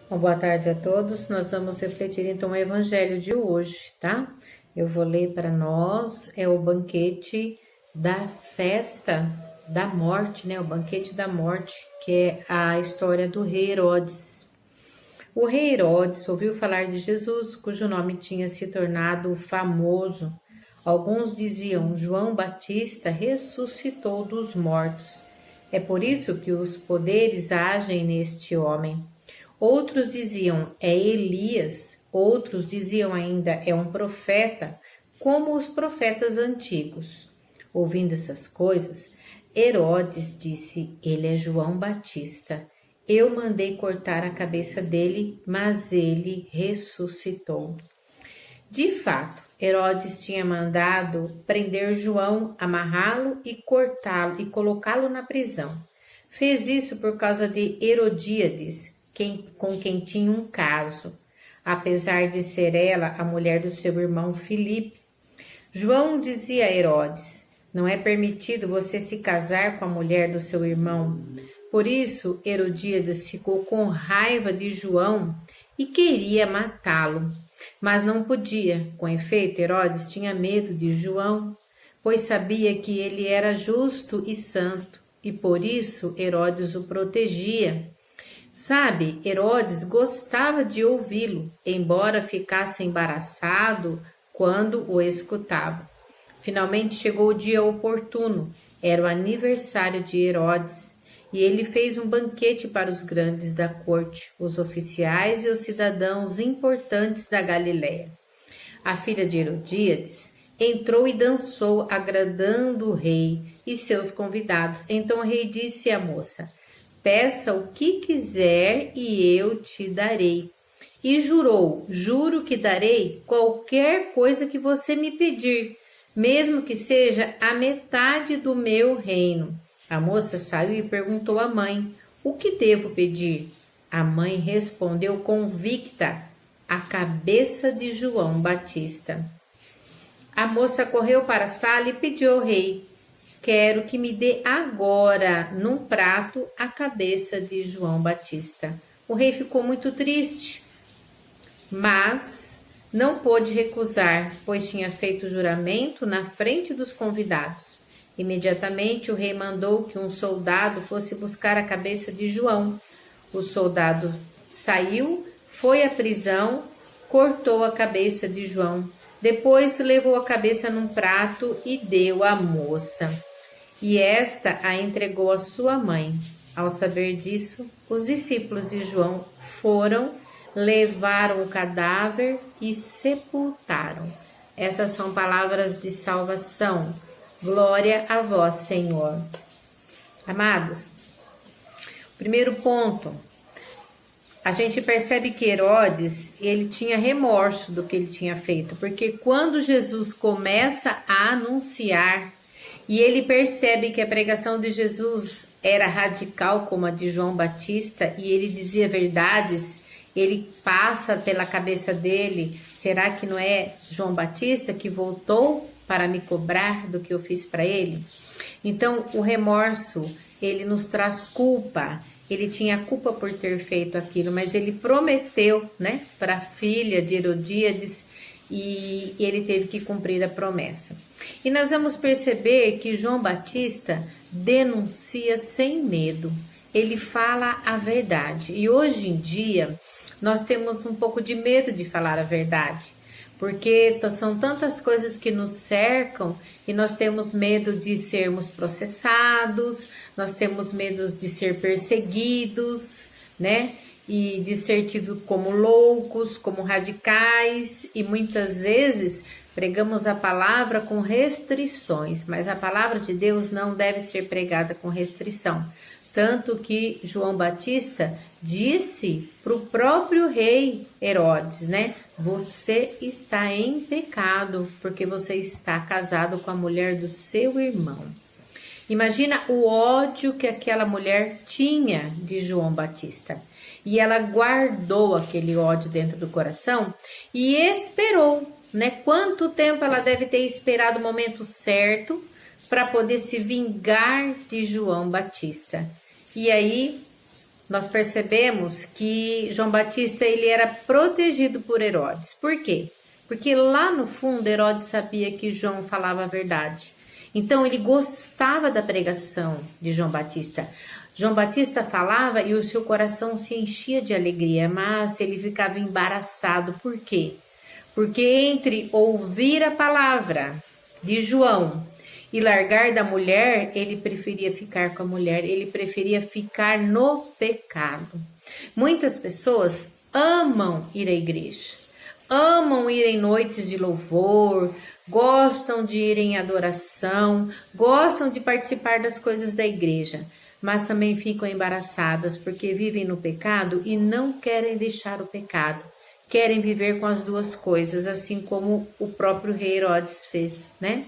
Bom, boa tarde a todos. Nós vamos refletir então o evangelho de hoje, tá? Eu vou ler para nós, é o banquete da festa da morte, né? O banquete da morte, que é a história do rei Herodes. O rei Herodes ouviu falar de Jesus, cujo nome tinha se tornado famoso. Alguns diziam: João Batista ressuscitou dos mortos. É por isso que os poderes agem neste homem. Outros diziam: é Elias. Outros diziam ainda: é um profeta, como os profetas antigos. Ouvindo essas coisas, Herodes disse: ele é João Batista. Eu mandei cortar a cabeça dele, mas ele ressuscitou. De fato, Herodes tinha mandado prender João, amarrá-lo e cortá-lo e colocá-lo na prisão. Fez isso por causa de Herodíades, com quem tinha um caso, apesar de ser ela a mulher do seu irmão Filipe. João dizia a Herodes: não é permitido você se casar com a mulher do seu irmão. Por isso, Herodíades ficou com raiva de João e queria matá-lo. Mas não podia. Com efeito, Herodes tinha medo de João, pois sabia que ele era justo e santo, e por isso Herodes o protegia. Sabe, Herodes gostava de ouvi-lo, embora ficasse embaraçado quando o escutava. Finalmente chegou o dia oportuno. Era o aniversário de Herodes. E ele fez um banquete para os grandes da corte, os oficiais e os cidadãos importantes da Galiléia. A filha de Herodíades entrou e dançou, agradando o rei e seus convidados. Então o rei disse à moça: peça o que quiser e eu te darei. E jurou: juro que darei qualquer coisa que você me pedir, mesmo que seja a metade do meu reino. A moça saiu e perguntou à mãe: o que devo pedir? A mãe respondeu convicta: a cabeça de João Batista. A moça correu para a sala e pediu ao rei: quero que me dê agora, num prato, a cabeça de João Batista. O rei ficou muito triste, mas não pôde recusar, pois tinha feito juramento na frente dos convidados. Imediatamente o rei mandou que um soldado fosse buscar a cabeça de João. O soldado saiu, foi à prisão, cortou a cabeça de João. Depois levou a cabeça num prato e deu à moça. E esta a entregou à sua mãe. Ao saber disso, os discípulos de João foram, levaram o cadáver e sepultaram. Essas são palavras de salvação. Glória a vós, Senhor. Amados, primeiro ponto, a gente percebe que Herodes, ele tinha remorso do que ele tinha feito, porque quando Jesus começa a anunciar e ele percebe que a pregação de Jesus era radical como a de João Batista e ele dizia verdades, ele passa pela cabeça dele: será que não é João Batista que voltou para me cobrar do que eu fiz para ele? Então, o remorso, ele nos traz culpa. Ele tinha culpa por ter feito aquilo, mas ele prometeu, né, para a filha de Herodíades e ele teve que cumprir a promessa. E nós vamos perceber que João Batista denuncia sem medo. Ele fala a verdade. E hoje em dia, nós temos um pouco de medo de falar a verdade, porque são tantas coisas que nos cercam e nós temos medo de sermos processados, nós temos medo de ser perseguidos, né? E de ser tido como loucos, como radicais, e muitas vezes pregamos a palavra com restrições, mas a palavra de Deus não deve ser pregada com restrição. Tanto que João Batista disse para o próprio rei Herodes, né? Você está em pecado porque você está casado com a mulher do seu irmão. Imagina o ódio que aquela mulher tinha de João Batista. E ela guardou aquele ódio dentro do coração e esperou, né? Quanto tempo ela deve ter esperado o momento certo para poder se vingar de João Batista. E aí nós percebemos que João Batista ele era protegido por Herodes. Por quê? Porque lá no fundo Herodes sabia que João falava a verdade. Então ele gostava da pregação de João Batista. João Batista falava e o seu coração se enchia de alegria, mas ele ficava embaraçado. Por quê? Porque entre ouvir a palavra de João e largar da mulher, ele preferia ficar com a mulher, ele preferia ficar no pecado. Muitas pessoas amam ir à igreja, amam ir em noites de louvor, gostam de ir em adoração, gostam de participar das coisas da igreja, mas também ficam embaraçadas porque vivem no pecado e não querem deixar o pecado. Querem viver com as duas coisas, assim como o próprio rei Herodes fez, né?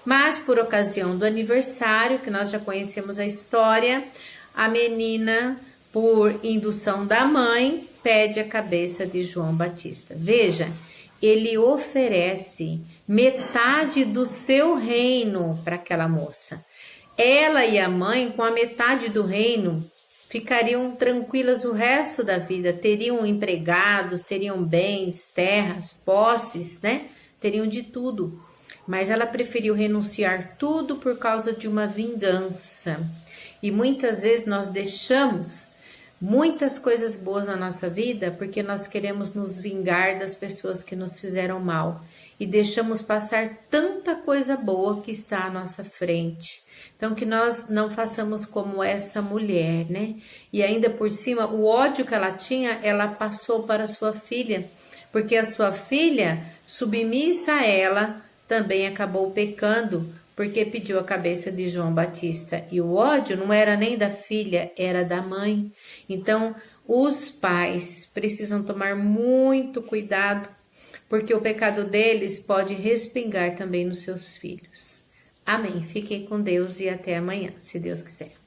Mas por ocasião do aniversário, que nós já conhecemos a história, a menina, por indução da mãe, pede a cabeça de João Batista. Veja, ele oferece metade do seu reino para aquela moça. Ela e a mãe, com a metade do reino, ficariam tranquilas o resto da vida, teriam empregados, teriam bens, terras, posses, né? Teriam de tudo. Mas ela preferiu renunciar tudo por causa de uma vingança. E muitas vezes nós deixamos muitas coisas boas na nossa vida porque nós queremos nos vingar das pessoas que nos fizeram mal. E deixamos passar tanta coisa boa que está à nossa frente. Então, que nós não façamos como essa mulher, né? E ainda por cima, o ódio que ela tinha, ela passou para a sua filha. Porque a sua filha, submissa a ela, também acabou pecando, porque pediu a cabeça de João Batista. E o ódio não era nem da filha, era da mãe. Então, os pais precisam tomar muito cuidado, porque o pecado deles pode respingar também nos seus filhos. Amém. Fiquem com Deus e até amanhã, se Deus quiser.